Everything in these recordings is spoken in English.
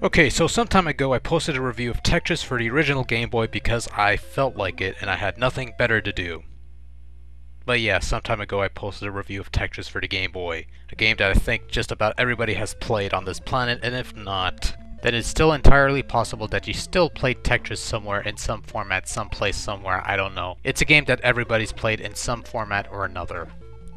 Okay, so some time ago I posted a review of Tetris for the original Game Boy because I felt like it and I had nothing better to do. But yeah, some time ago I posted a review of Tetris for the Game Boy, a game that I think just about everybody has played on this planet, and if not, then it's still entirely possible that you still played Tetris somewhere in some format, someplace, somewhere, I don't know. It's a game that everybody's played in some format or another.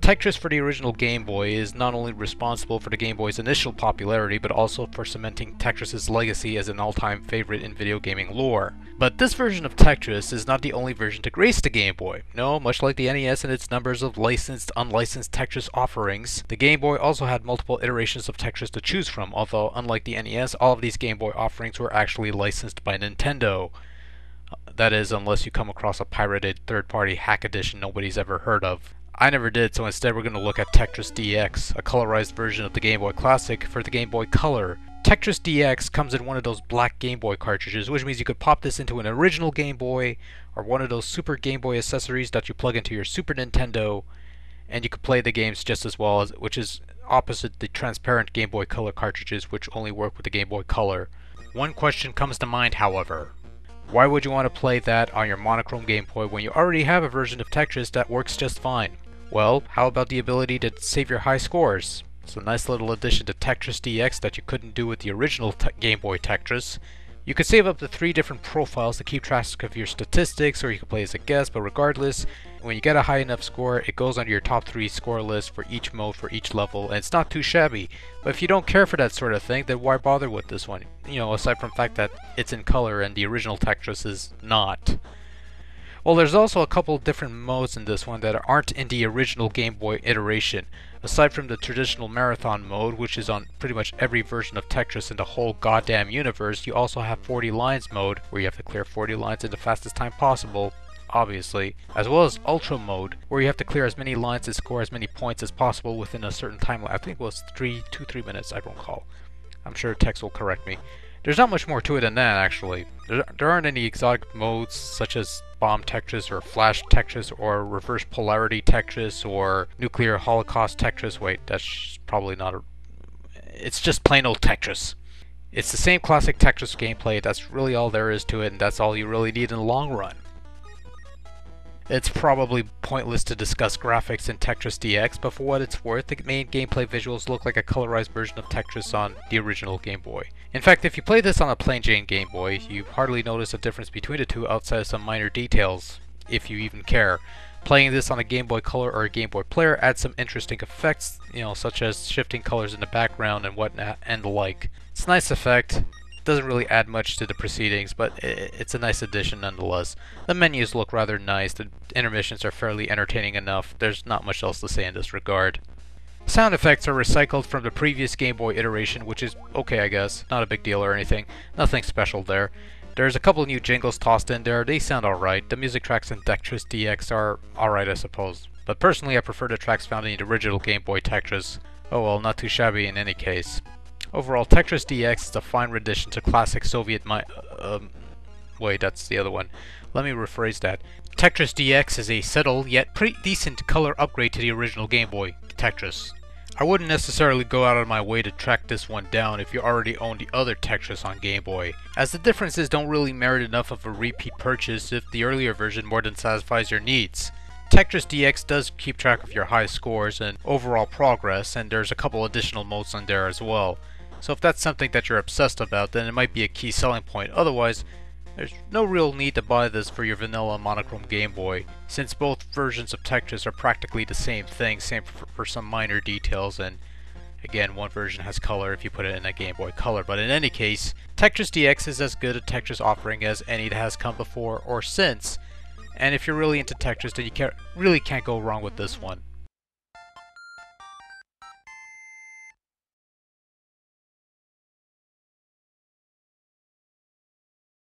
Tetris for the original Game Boy is not only responsible for the Game Boy's initial popularity, but also for cementing Tetris' legacy as an all-time favorite in video gaming lore. But this version of Tetris is not the only version to grace the Game Boy. No, much like the NES and its numbers of licensed, unlicensed Tetris offerings, the Game Boy also had multiple iterations of Tetris to choose from, although unlike the NES, all of these Game Boy offerings were actually licensed by Nintendo. That is, unless you come across a pirated third-party hack edition nobody's ever heard of. I never did, so instead we're going to look at Tetris DX, a colorized version of the Game Boy Classic for the Game Boy Color. Tetris DX comes in one of those black Game Boy cartridges, which means you could pop this into an original Game Boy, or one of those Super Game Boy accessories that you plug into your Super Nintendo, and you could play the games just as well, which is opposite the transparent Game Boy Color cartridges, which only work with the Game Boy Color. One question comes to mind, however. Why would you want to play that on your monochrome Game Boy when you already have a version of Tetris that works just fine? Well, how about the ability to save your high scores? It's a nice little addition to Tetris DX that you couldn't do with the original Game Boy Tetris. You could save up to 3 different profiles to keep track of your statistics, or you could play as a guest, but regardless, when you get a high enough score, it goes onto your top 3 score list for each mode, for each level, and it's not too shabby. But if you don't care for that sort of thing, then why bother with this one? You know, aside from the fact that it's in color and the original Tetris is not. Well, there's also a couple different modes in this one that aren't in the original Game Boy iteration. Aside from the traditional marathon mode, which is on pretty much every version of Tetris in the whole goddamn universe, you also have 40 lines mode, where you have to clear 40 lines in the fastest time possible, obviously, as well as Ultra mode, where you have to clear as many lines and score as many points as possible within a certain time. I think it was 3 minutes, I don't recall. I'm sure Tex will correct me. There's not much more to it than that, actually. There aren't any exotic modes such as Bomb Tetris or Flash Tetris or Reverse Polarity Tetris or Nuclear Holocaust Tetris. Wait, that's probably not a... It's just plain old Tetris. It's the same classic Tetris gameplay, that's really all there is to it, and that's all you really need in the long run. It's probably pointless to discuss graphics in Tetris DX, but for what it's worth, the main gameplay visuals look like a colorized version of Tetris on the original Game Boy. In fact, if you play this on a plain Jane Game Boy, you hardly notice a difference between the two outside of some minor details, if you even care. Playing this on a Game Boy Color or a Game Boy Player adds some interesting effects, such as shifting colors in the background and whatnot and the like. It's a nice effect. Doesn't really add much to the proceedings, but it's a nice addition nonetheless. The menus look rather nice, the intermissions are fairly entertaining enough, there's not much else to say in this regard. Sound effects are recycled from the previous Game Boy iteration, which is okay I guess, not a big deal or anything, nothing special there. There's a couple new jingles tossed in there, they sound alright, the music tracks in Tetris DX are alright I suppose. But personally I prefer the tracks found in the original Game Boy Tetris. Oh well, not too shabby in any case. Overall, Tetris DX is a fine rendition to classic Soviet wait, that's the other one. Let me rephrase that. Tetris DX is a subtle, yet pretty decent color upgrade to the original Game Boy Tetris. I wouldn't necessarily go out of my way to track this one down if you already own the other Tetris on Game Boy, as the differences don't really merit enough of a repeat purchase if the earlier version more than satisfies your needs. Tetris DX does keep track of your high scores and overall progress, and there's a couple additional modes on there as well. So if that's something that you're obsessed about, then it might be a key selling point. Otherwise, there's no real need to buy this for your vanilla monochrome Game Boy, since both versions of Tetris are practically the same thing, same for some minor details, and again, one version has color if you put it in a Game Boy Color. But in any case, Tetris DX is as good a Tetris offering as any that has come before or since, and if you're really into Tetris, then you really can't go wrong with this one.